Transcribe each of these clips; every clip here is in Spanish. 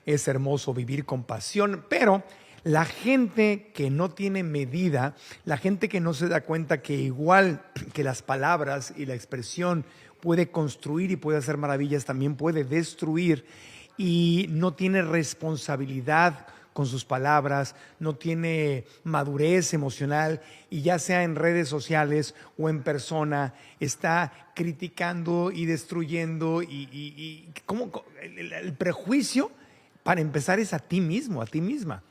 es hermoso vivir con pasión, pero la gente que no tiene medida, la gente que no se da cuenta que igual que las palabras y la expresión puede construir y puede hacer maravillas, también puede destruir, y no tiene responsabilidad con sus palabras, no tiene madurez emocional y ya sea en redes sociales o en persona, está criticando y destruyendo y ¿cómo? El prejuicio para empezar es a ti mismo, a ti misma.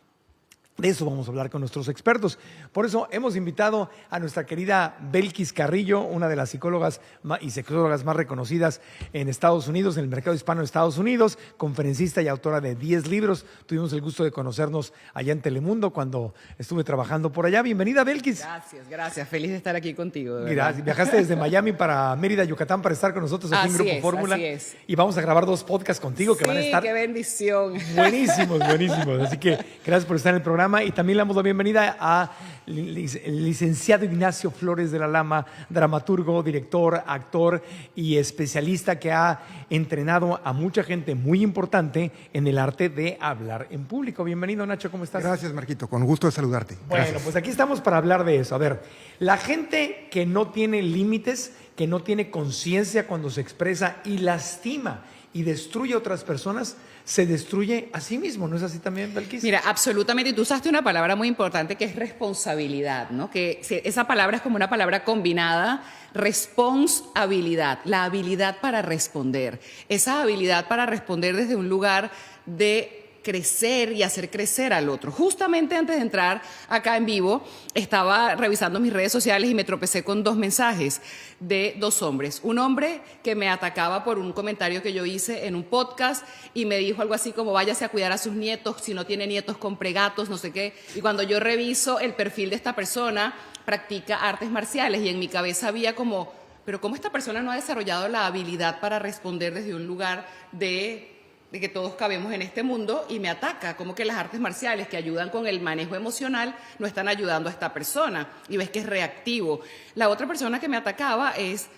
De eso vamos a hablar con nuestros expertos. Por eso hemos invitado a nuestra querida Belkis Carrillo, una de las psicólogas y sexólogas más reconocidas en Estados Unidos, en el mercado hispano de Estados Unidos, conferencista y autora de 10 libros. Tuvimos el gusto de conocernos allá en Telemundo cuando estuve trabajando por allá. Bienvenida, Belkis. Gracias, gracias. Feliz de estar aquí contigo. Gracias. Viajaste desde Miami para Mérida, Yucatán, para estar con nosotros aquí en Grupo Fórmula. Así es. Y vamos a grabar 2 podcasts contigo que van a estar... ¡Qué bendición! Buenísimos, buenísimos. Así que gracias por estar en el programa. Y también le damos la bienvenida a el licenciado Ignacio Flores de la Lama, dramaturgo, director, actor y especialista que ha entrenado a mucha gente muy importante en el arte de hablar en público. Bienvenido, Nacho, ¿cómo estás? Gracias, Marquito, con gusto de saludarte. Bueno, Gracias. pues aquí estamos para hablar de eso. A ver, la gente que no tiene límites, que no tiene conciencia cuando se expresa y lastima y destruye a otras personas, se destruye a sí mismo. ¿No es así también, Belkis? Mira, absolutamente. Y tú usaste una palabra muy importante que es responsabilidad, ¿no? Que esa palabra es como una palabra combinada, responsabilidad, la habilidad para responder. Esa habilidad para responder desde un lugar de crecer y hacer crecer al otro. Justamente antes de entrar acá en vivo, estaba revisando mis redes sociales y me tropecé con 2 mensajes de 2 hombres. Un hombre que me atacaba por un comentario que yo hice en un podcast y me dijo algo así como váyase a cuidar a sus nietos, si no tiene nietos compre gatos, no sé qué. Y cuando yo reviso el perfil de esta persona, practica artes marciales y en mi cabeza había como, pero ¿cómo esta persona no ha desarrollado la habilidad para responder desde un lugar de que todos cabemos en este mundo? Y me ataca, como que las artes marciales que ayudan con el manejo emocional no están ayudando a esta persona y ves que es reactivo. La otra persona que me atacaba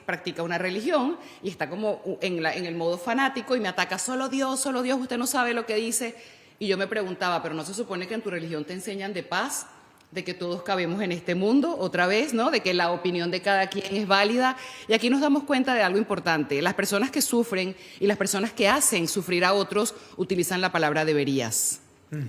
practica una religión y está como en el modo fanático y me ataca, solo Dios, usted no sabe lo que dice. Y yo me preguntaba, pero ¿no se supone que en tu religión te enseñan de paz? De que todos cabemos en este mundo, otra vez, ¿no? De que la opinión de cada quien es válida. Y aquí nos damos cuenta de algo importante. Las personas que sufren y las personas que hacen sufrir a otros utilizan la palabra deberías.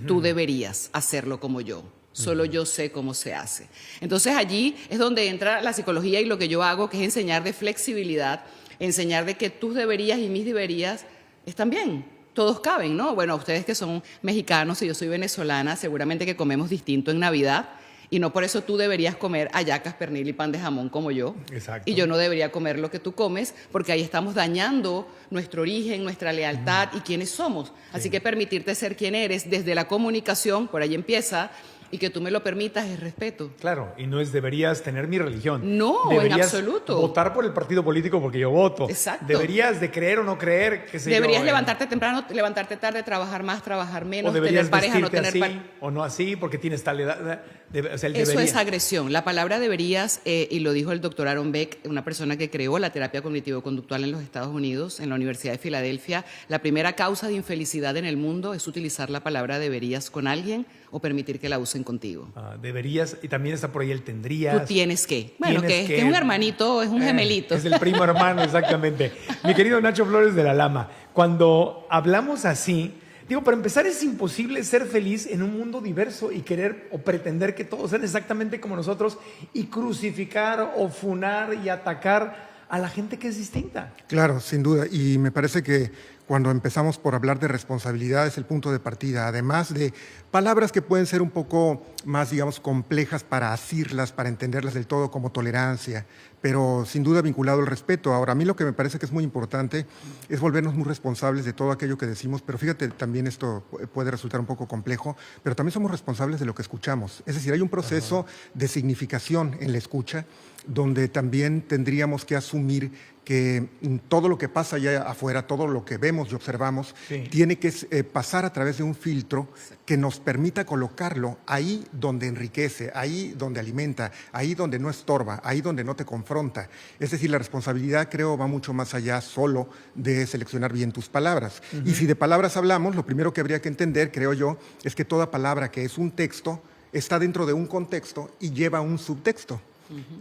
Tú deberías hacerlo como yo. Solo yo sé cómo se hace. Entonces allí es donde entra la psicología y lo que yo hago, que es enseñar de flexibilidad, enseñar de que tus deberías y mis deberías están bien. Todos caben, ¿no? Bueno, ustedes que son mexicanos y yo soy venezolana, seguramente que comemos distinto en Navidad y no por eso tú deberías comer hallacas, pernil y pan de jamón como yo. Exacto. Y yo no debería comer lo que tú comes porque ahí estamos dañando nuestro origen, nuestra lealtad y quiénes somos. Así que permitirte ser quien eres desde la comunicación, por ahí empieza, y que tú me lo permitas es respeto. Claro, y no es deberías tener mi religión. No, deberías en absoluto. votar por el partido político porque yo voto. Exacto. Deberías de creer o no creer, qué sé Deberías yo, levantarte temprano, levantarte tarde, trabajar más, trabajar menos, o deberías tener pareja, no vestirte tener así o no así porque tienes tal edad. O sea, el Eso debería. es agresión. La palabra deberías, y lo dijo el doctor Aaron Beck, una persona que creó la terapia cognitivo-conductual en los Estados Unidos, en la Universidad de Filadelfia. La primera causa de infelicidad en el mundo es utilizar la palabra deberías con alguien o permitir que la usen contigo. Deberías, y también está por ahí el tendrías. Tú tienes que. Bueno, Tienes que es un hermanito, es un gemelito. Es el primo hermano, exactamente. Mi querido Nacho Flores de la Lama, cuando hablamos así, digo, para empezar es imposible ser feliz en un mundo diverso y querer o pretender que todos sean exactamente como nosotros y crucificar o funar y atacar a la gente que es distinta. Claro, sin duda. Y me parece que cuando empezamos por hablar de responsabilidad es el punto de partida, además de palabras que pueden ser un poco más, digamos, complejas para asirlas, para entenderlas del todo, como tolerancia, pero sin duda vinculado al respeto. Ahora, a mí lo que me parece que es muy importante es volvernos muy responsables de todo aquello que decimos, pero fíjate, también esto puede resultar un poco complejo, pero también somos responsables de lo que escuchamos. Es decir, hay un proceso de significación en la escucha donde también tendríamos que asumir que todo lo que pasa allá afuera, todo lo que vemos y observamos, tiene que pasar a través de un filtro que nos permita colocarlo ahí donde enriquece, ahí donde alimenta, ahí donde no estorba, ahí donde no te confronta. afronta. Es decir, la responsabilidad, creo, va mucho más allá solo de seleccionar bien tus palabras. Y si de palabras hablamos, lo primero que habría que entender, creo yo, es que toda palabra que es un texto está dentro de un contexto y lleva un subtexto.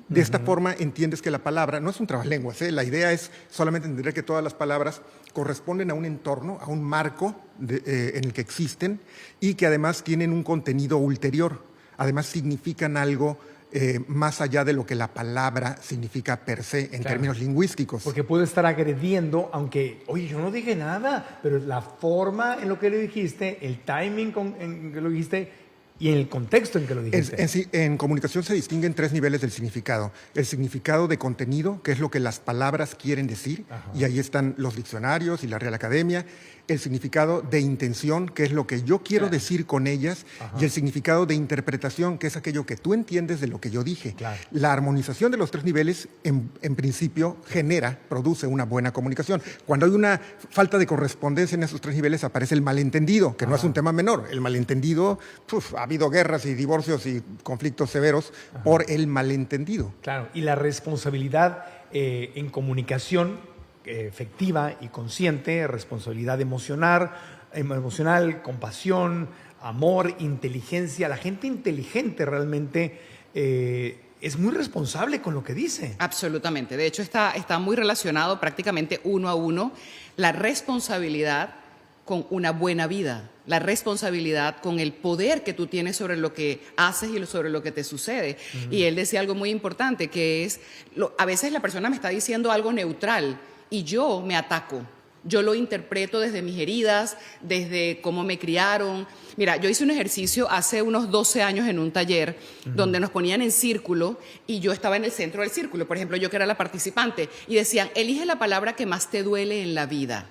De esta forma entiendes que la palabra no es un trabalenguas, ¿eh? La idea es solamente entender que todas las palabras corresponden a un entorno, a un marco en el que existen y que además tienen un contenido ulterior. Además significan algo más allá de lo que la palabra significa per se en términos lingüísticos. Porque puedo estar agrediendo, aunque, oye, yo no dije nada, pero la forma en lo que le dijiste, el timing en que lo dijiste y en el contexto en que lo dijiste. En comunicación se distinguen 3 niveles del significado. El significado de contenido, que es lo que las palabras quieren decir, y ahí están los diccionarios y la Real Academia. El significado de intención, que es lo que yo quiero decir con ellas, y el significado de interpretación, que es aquello que tú entiendes de lo que yo dije. La armonización de los 3 niveles, en principio, produce una buena comunicación. Cuando hay una falta de correspondencia en esos 3 niveles, aparece el malentendido, que no es un tema menor. El malentendido, ha habido guerras y divorcios y conflictos severos por el malentendido. Claro, y la responsabilidad en comunicación efectiva y consciente, responsabilidad emocional, compasión, amor, inteligencia. La gente inteligente realmente es muy responsable con lo que dice. Absolutamente. De hecho, está muy relacionado prácticamente 1 a 1 la responsabilidad con una buena vida, la responsabilidad con el poder que tú tienes sobre lo que haces y sobre lo que te sucede. Y él decía algo muy importante, que es, a veces la persona me está diciendo algo neutral y yo me ataco. Yo lo interpreto desde mis heridas, desde cómo me criaron. Mira, yo hice un ejercicio hace unos 12 años en un taller donde nos ponían en círculo y yo estaba en el centro del círculo. Por ejemplo, yo que era la participante y decían, elige la palabra que más te duele en la vida.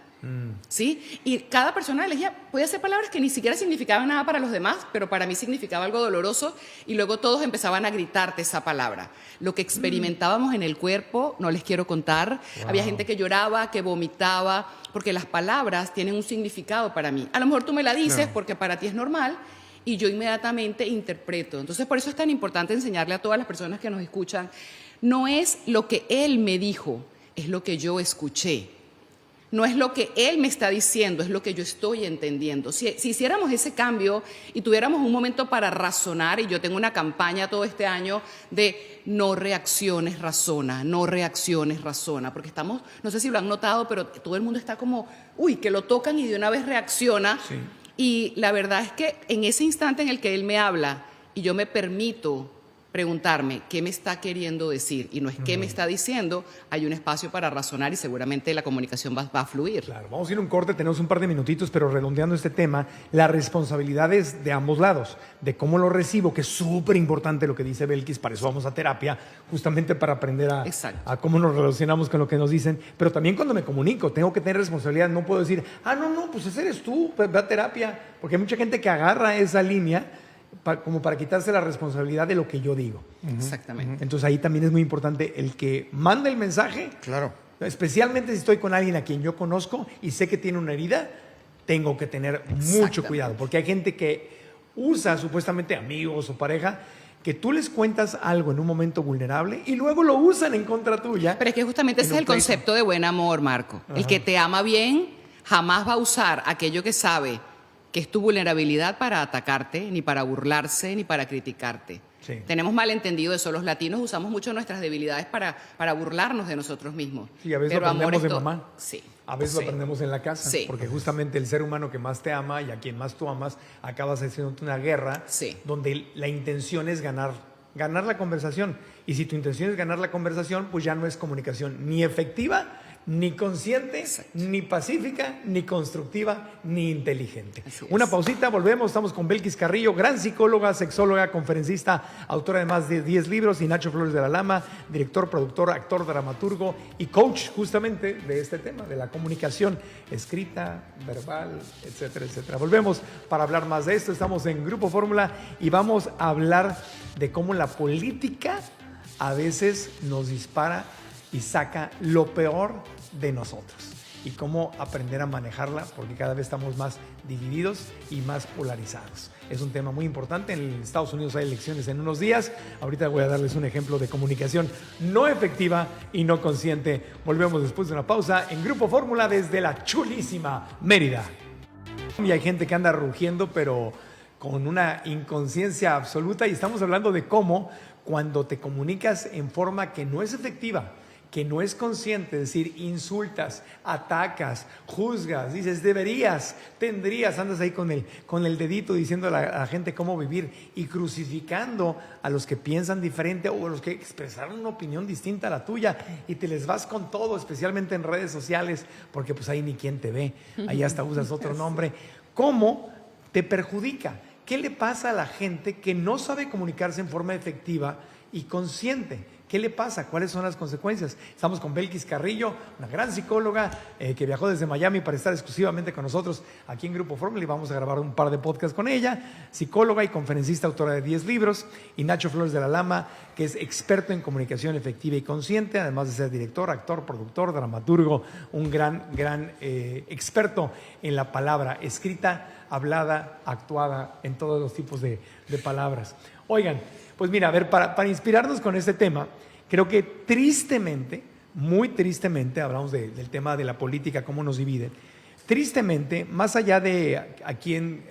¿Sí? Y cada persona elegía, podía ser palabras que ni siquiera significaban nada para los demás, pero para mí significaba algo doloroso y luego todos empezaban a gritarte esa palabra. Lo que experimentábamos en el cuerpo, no les quiero contar. Había gente que lloraba, que vomitaba, porque las palabras tienen un significado para mí. A lo mejor tú me la dices porque para ti es normal y yo inmediatamente interpreto. Entonces, por eso es tan importante enseñarle a todas las personas que nos escuchan, no es lo que él me dijo, es lo que yo escuché. No es lo que él me está diciendo, es lo que yo estoy entendiendo. Si hiciéramos ese cambio y tuviéramos un momento para razonar, y yo tengo una campaña todo este año de no reacciones, razona, no reacciones, razona, porque estamos, no sé si lo han notado, pero todo el mundo está como, que lo tocan y de una vez reacciona. Sí. Y la verdad es que en ese instante en el que él me habla y yo me permito preguntarme qué me está queriendo decir y no es qué me está diciendo, hay un espacio para razonar y seguramente la comunicación va a fluir. Claro, vamos a ir a un corte, tenemos un par de minutitos, pero redondeando este tema, la responsabilidad es de ambos lados, de cómo lo recibo, que es súper importante lo que dice Belkis, para eso vamos a terapia, justamente para aprender a cómo nos relacionamos con lo que nos dicen, pero también cuando me comunico, tengo que tener responsabilidad, no puedo decir, no, pues ese eres tú, ve a terapia, porque hay mucha gente que agarra esa línea como para quitarse la responsabilidad de lo que yo digo. Exactamente. Entonces ahí también es muy importante el que manda el mensaje. Claro. Especialmente si estoy con alguien a quien yo conozco y sé que tiene una herida, tengo que tener mucho cuidado, porque hay gente que usa supuestamente amigos o pareja, que tú les cuentas algo en un momento vulnerable y luego lo usan en contra tuya. Pero es que justamente ese es el concepto de buen amor, Marco. El que te ama bien jamás va a usar aquello que sabe que es tu vulnerabilidad para atacarte, ni para burlarse, ni para criticarte. Sí. Tenemos malentendido eso. Los latinos usamos mucho nuestras debilidades para burlarnos de nosotros mismos. Sí, a veces lo aprendemos de mamá. Sí. A veces lo aprendemos en la casa. Sí. Porque justamente el ser humano que más te ama y a quien más tú amas, acabas haciendo una guerra donde la intención es ganar la conversación. Y si tu intención es ganar la conversación, pues ya no es comunicación ni efectiva, ni consciente, ni pacífica, ni constructiva, ni inteligente. Una pausita, volvemos. Estamos con Belkis Carrillo, gran psicóloga, sexóloga, conferencista, autora de más de 10 libros, y Nacho Flores de la Lama, director, productor, actor, dramaturgo y coach justamente de este tema, de la comunicación escrita, verbal, etcétera, etcétera. Volvemos para hablar más de esto. Estamos en Grupo Fórmula y vamos a hablar de cómo la política a veces nos dispara y saca lo peor de nosotros. y cómo aprender a manejarla, porque cada vez estamos más divididos y más polarizados. Es un tema muy importante. En Estados Unidos hay elecciones en unos días. Ahorita voy a darles un ejemplo de comunicación no efectiva y no consciente. Volvemos después de una pausa en Grupo Fórmula desde la chulísima Mérida. Y hay gente que anda rugiendo, pero con una inconsciencia absoluta, y estamos hablando de cómo cuando te comunicas en forma que no es efectiva, que no es consciente, es decir, insultas, atacas, juzgas, dices deberías, tendrías, andas ahí con el dedito diciendo a la gente cómo vivir y crucificando a los que piensan diferente o a los que expresaron una opinión distinta a la tuya, y te les vas con todo, especialmente en redes sociales, porque pues ahí ni quien te ve, ahí hasta usas otro nombre. ¿Cómo te perjudica? ¿Qué le pasa a la gente que no sabe comunicarse en forma efectiva y consciente? ¿Qué le pasa? ¿Cuáles son las consecuencias? Estamos con Belkis Carrillo, una gran psicóloga que viajó desde Miami para estar exclusivamente con nosotros aquí en Grupo Fórmula, y vamos a grabar un par de podcasts con ella, psicóloga y conferencista, autora de 10 libros, y Nacho Flores de la Lama, que es experto en comunicación efectiva y consciente, además de ser director, actor, productor, dramaturgo, un gran experto en la palabra escrita, hablada, actuada, en todos los tipos de palabras. Oigan, pues mira, a ver, para inspirarnos con este tema, creo que tristemente, muy tristemente, hablamos del tema de la política, cómo nos divide. Tristemente, más allá de aquí en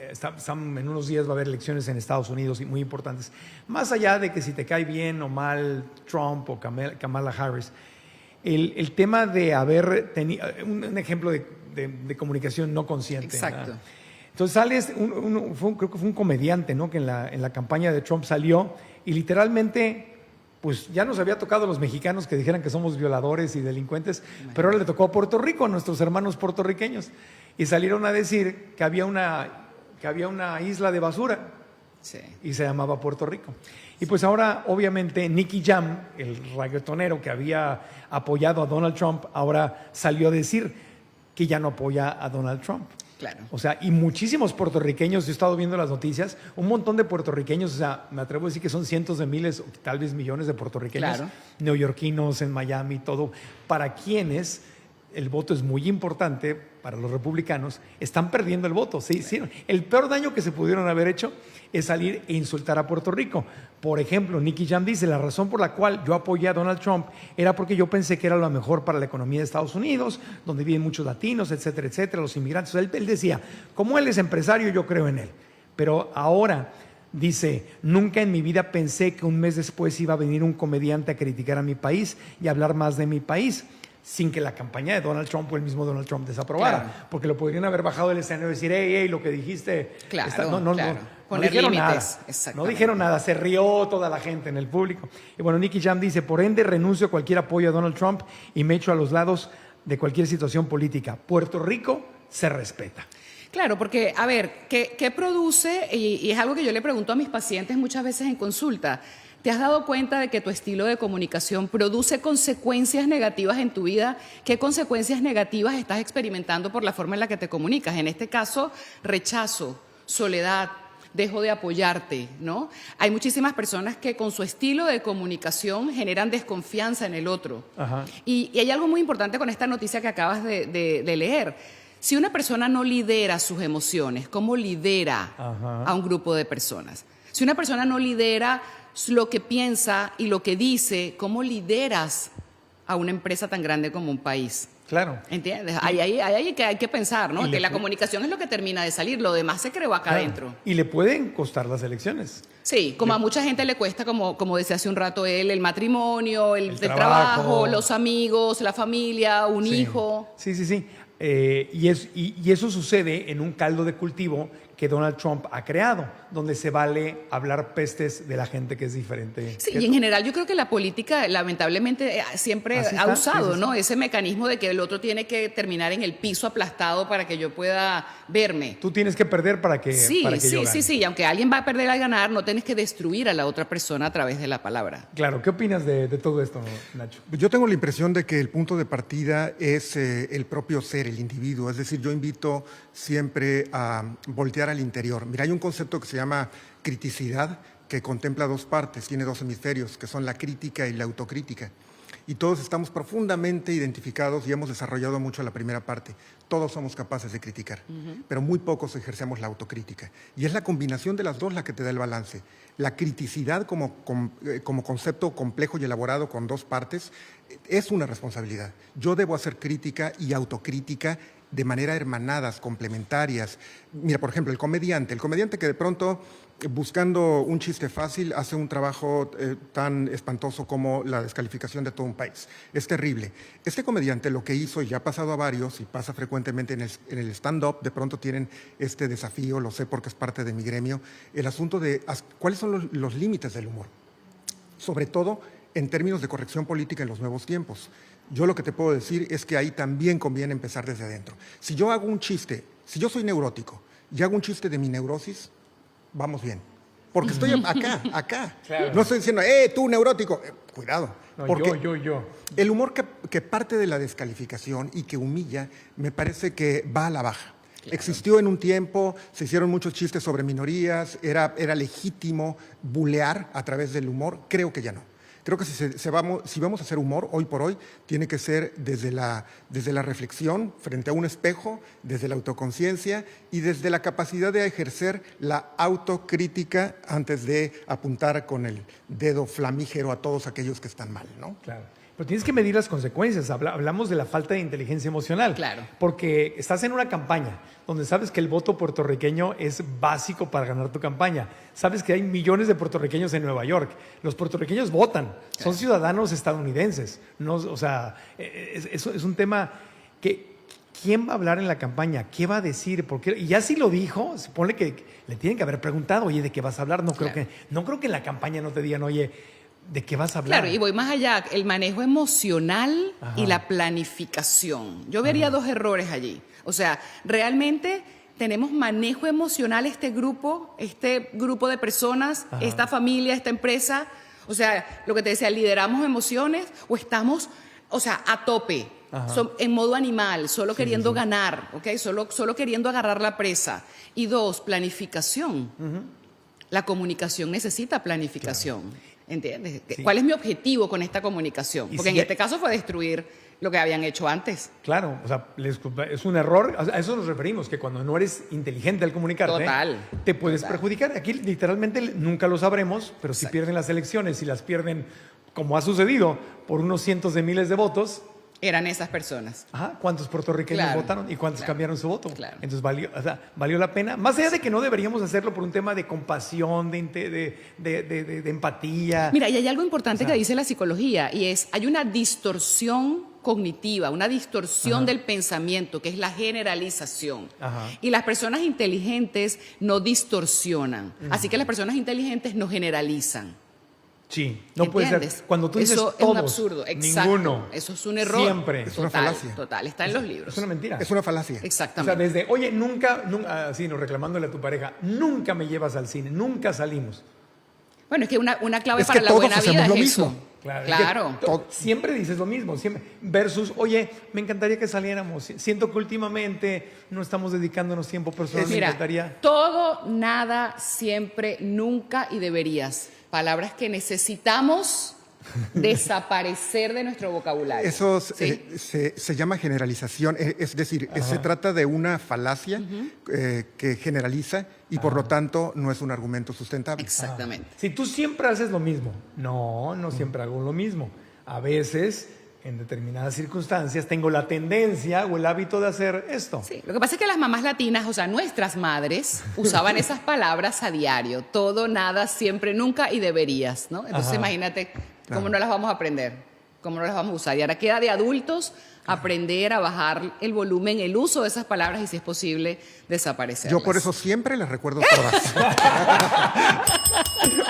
unos días va a haber elecciones en Estados Unidos y muy importantes, más allá de que si te cae bien o mal Trump o Kamala Harris, el tema de haber tenido un ejemplo de comunicación no consciente. Exacto. ¿Verdad? Entonces sales, creo que fue un comediante, ¿no? Que en la campaña de Trump salió y literalmente, pues ya nos había tocado a los mexicanos que dijeran que somos violadores y delincuentes, pero ahora le tocó a Puerto Rico, a nuestros hermanos puertorriqueños, y salieron a decir que había una isla de basura, sí, y se llamaba Puerto Rico. Y pues ahora, obviamente, Nicky Jam, el reggaetonero que había apoyado a Donald Trump, ahora salió a decir que ya no apoya a Donald Trump. Claro. O sea, y muchísimos puertorriqueños, yo he estado viendo las noticias, un montón de puertorriqueños, o sea, me atrevo a decir que son cientos de miles, o tal vez millones de puertorriqueños, claro, neoyorquinos en Miami, todo, para quienes el voto es muy importante, para los republicanos, están perdiendo el voto. Sí, sí. El peor daño que se pudieron haber hecho es salir e insultar a Puerto Rico. Por ejemplo, Nicky Jam dice, la razón por la cual yo apoyé a Donald Trump era porque yo pensé que era lo mejor para la economía de Estados Unidos, donde viven muchos latinos, etcétera, etcétera, los inmigrantes. Él decía, como él es empresario, yo creo en él. Pero ahora dice, nunca en mi vida pensé que un mes después iba a venir un comediante a criticar a mi país y a hablar más de mi país, sin que la campaña de Donald Trump o el mismo Donald Trump desaprobara. Claro. Porque lo podrían haber bajado del escenario y decir, hey, lo que dijiste... Claro, no dijeron límites, nada. No dijeron nada, se rió toda la gente en el público. Y bueno, Nicky Jam dice, por ende renuncio a cualquier apoyo a Donald Trump y me echo a los lados de cualquier situación política. Puerto Rico se respeta. Claro, porque, a ver, ¿qué produce? Y es algo que yo le pregunto a mis pacientes muchas veces en consulta. ¿Te has dado cuenta de que tu estilo de comunicación produce consecuencias negativas en tu vida? ¿Qué consecuencias negativas estás experimentando por la forma en la que te comunicas? En este caso, rechazo, soledad, dejo de apoyarte, ¿no? Hay muchísimas personas que con su estilo de comunicación generan desconfianza en el otro. Ajá. Y hay algo muy importante con esta noticia que acabas de leer. Si una persona no lidera sus emociones, ¿cómo lidera a un grupo de personas? Si una persona no lidera lo que piensa y lo que dice, ¿cómo lideras a una empresa tan grande como un país? Claro. ¿Entiendes? Hay que pensar, ¿no? Que la comunicación es lo que termina de salir, lo demás se creó acá adentro. Y le pueden costar las elecciones. Sí, como a mucha gente le cuesta, como decía hace un rato él, el matrimonio, el trabajo, los amigos, la familia, un hijo. Sí. Y eso sucede en un caldo de cultivo que Donald Trump ha creado, donde se vale hablar pestes de la gente que es diferente. Sí, y en general yo creo que la política lamentablemente siempre ha usado, ¿no? Ese mecanismo de que el otro tiene que terminar en el piso aplastado para que yo pueda verme. Tú tienes que perder para que yo gane. Sí, y aunque alguien va a perder al ganar, no tienes que destruir a la otra persona a través de la palabra. Claro, ¿qué opinas de todo esto, Nacho? Yo tengo la impresión de que el punto de partida es el propio ser, el individuo. Es decir, yo invito siempre a voltear al interior. Mira, hay un concepto que se llama criticidad, que contempla dos partes, tiene dos hemisferios, que son la crítica y la autocrítica. y todos estamos profundamente identificados y hemos desarrollado mucho la primera parte. Todos somos capaces de criticar, pero muy pocos ejercemos la autocrítica. Y es la combinación de las dos la que te da el balance. La criticidad como concepto complejo y elaborado con dos partes es una responsabilidad. Yo debo hacer crítica y autocrítica de manera hermanadas, complementarias. Mira, por ejemplo, el comediante que de pronto, buscando un chiste fácil, hace un trabajo tan espantoso como la descalificación de todo un país. Es terrible. Este comediante lo que hizo, y ya ha pasado a varios, y pasa frecuentemente en el stand-up, de pronto tienen este desafío, lo sé porque es parte de mi gremio, el asunto de cuáles son los límites del humor. Sobre todo en términos de corrección política en los nuevos tiempos. Yo lo que te puedo decir es que ahí también conviene empezar desde adentro. Si yo hago un chiste, si yo soy neurótico y hago un chiste de mi neurosis, vamos bien. Porque estoy acá. Claro. No estoy diciendo, tú neurótico. Cuidado. No, porque yo. El humor que parte de la descalificación y que humilla, me parece que va a la baja. Claro. Existió en un tiempo, se hicieron muchos chistes sobre minorías, era legítimo bulear a través del humor. Creo que ya no. Creo que si vamos a hacer humor hoy por hoy, tiene que ser desde la reflexión frente a un espejo, desde la autoconciencia y desde la capacidad de ejercer la autocrítica antes de apuntar con el dedo flamígero a todos aquellos que están mal, ¿no? Claro. Pero tienes que medir las consecuencias. Hablamos de la falta de inteligencia emocional. Claro. Porque estás en una campaña donde sabes que el voto puertorriqueño es básico para ganar tu campaña. Sabes que hay millones de puertorriqueños en Nueva York. Los puertorriqueños votan. Son ciudadanos estadounidenses. No, o sea, es un tema que... ¿Quién va a hablar en la campaña? ¿Qué va a decir? ¿Por qué? Y ya si lo dijo, supone que le tienen que haber preguntado, oye, ¿de qué vas a hablar? No creo que en la campaña no te digan, oye, ¿de qué vas a hablar? Claro, y voy más allá, el manejo emocional y la planificación. Yo vería dos errores allí. O sea, realmente tenemos manejo emocional este grupo de personas, esta familia, esta empresa. O sea, lo que te decía, lideramos emociones o estamos, o sea, a tope. En modo animal, solo queriendo ganar, ¿okay? Solo queriendo agarrar la presa. Y dos, planificación. La comunicación necesita planificación. Claro. ¿Entiendes? Sí. ¿Cuál es mi objetivo con esta comunicación? Porque en este caso fue destruir lo que habían hecho antes. Claro, o sea, es un error, a eso nos referimos, que cuando no eres inteligente al comunicarte, te puedes perjudicar. Aquí literalmente nunca lo sabremos, pero si pierden las elecciones, si las pierden, como ha sucedido, por unos cientos de miles de votos, eran esas personas. ¿Cuántos puertorriqueños votaron y cuántos cambiaron su voto? Claro. Entonces valió la pena. Más allá de que no deberíamos hacerlo por un tema de compasión, de empatía. Mira, y hay algo importante que dice la psicología y es, hay una distorsión cognitiva, una distorsión del pensamiento, que es la generalización. Y las personas inteligentes no distorsionan. Así que las personas inteligentes no generalizan. Sí, no puede ser. Cuando tú dices eso todos, es un absurdo. Exacto. Ninguno. Eso es un error. Siempre. Es una falacia. Total, está en los libros. Es una mentira. Es una falacia. Exactamente. O sea, desde, oye, nunca así, no, reclamándole a tu pareja, nunca me llevas al cine, nunca salimos. Bueno, es que una clave para la buena vida es eso. Claro. Siempre dices lo mismo. Siempre, versus, oye, me encantaría que saliéramos. Siento que últimamente no estamos dedicándonos tiempo personal. Mira, me encantaría. Todo, nada, siempre, nunca y deberías. Palabras que necesitamos desaparecer de nuestro vocabulario. Eso se llama generalización, es decir, se trata de una falacia que generaliza y por lo tanto no es un argumento sustentable. Exactamente. Si tú siempre haces lo mismo, no siempre hago lo mismo. A veces, en determinadas circunstancias, tengo la tendencia o el hábito de hacer esto. Sí, lo que pasa es que las mamás latinas, o sea, nuestras madres, usaban esas palabras a diario. Todo, nada, siempre, nunca y deberías, ¿no? Entonces imagínate cómo no las vamos a aprender, cómo no las vamos a usar. Y ahora queda de adultos aprender a bajar el volumen, el uso de esas palabras y, si es posible, desaparecerlas. Yo por eso siempre las recuerdo todas.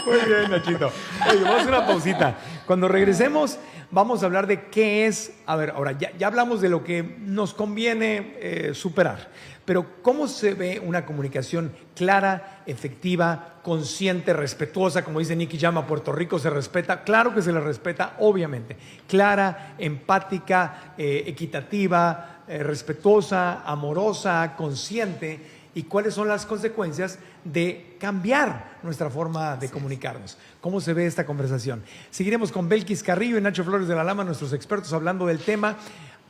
Muy bien, Nachito. Oye, vamos a hacer una pausita. Cuando regresemos, vamos a hablar de qué es... A ver, ahora, ya hablamos de lo que nos conviene superar, pero ¿cómo se ve una comunicación clara, efectiva, consciente, respetuosa? Como dice Nicky Jam, Puerto Rico se respeta. Claro que se le respeta, obviamente. Clara, empática, equitativa, respetuosa, amorosa, consciente. y cuáles son las consecuencias de cambiar nuestra forma de comunicarnos. ¿Cómo se ve esta conversación? Seguiremos con Belkis Carrillo y Nacho Flores de la Lama, nuestros expertos, hablando del tema,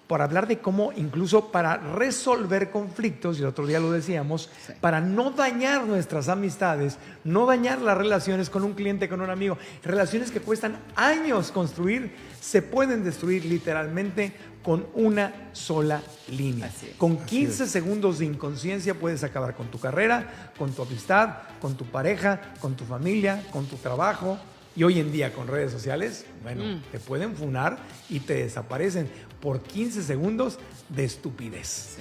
por hablar de cómo incluso para resolver conflictos, y el otro día lo decíamos, para no dañar nuestras amistades, no dañar las relaciones con un cliente, con un amigo, relaciones que cuestan años construir, se pueden destruir literalmente con una sola línea. Con 15 segundos de inconsciencia puedes acabar con tu carrera, con tu amistad, con tu pareja, con tu familia, con tu trabajo. Y hoy en día con redes sociales, bueno, te pueden funar y te desaparecen por 15 segundos de estupidez.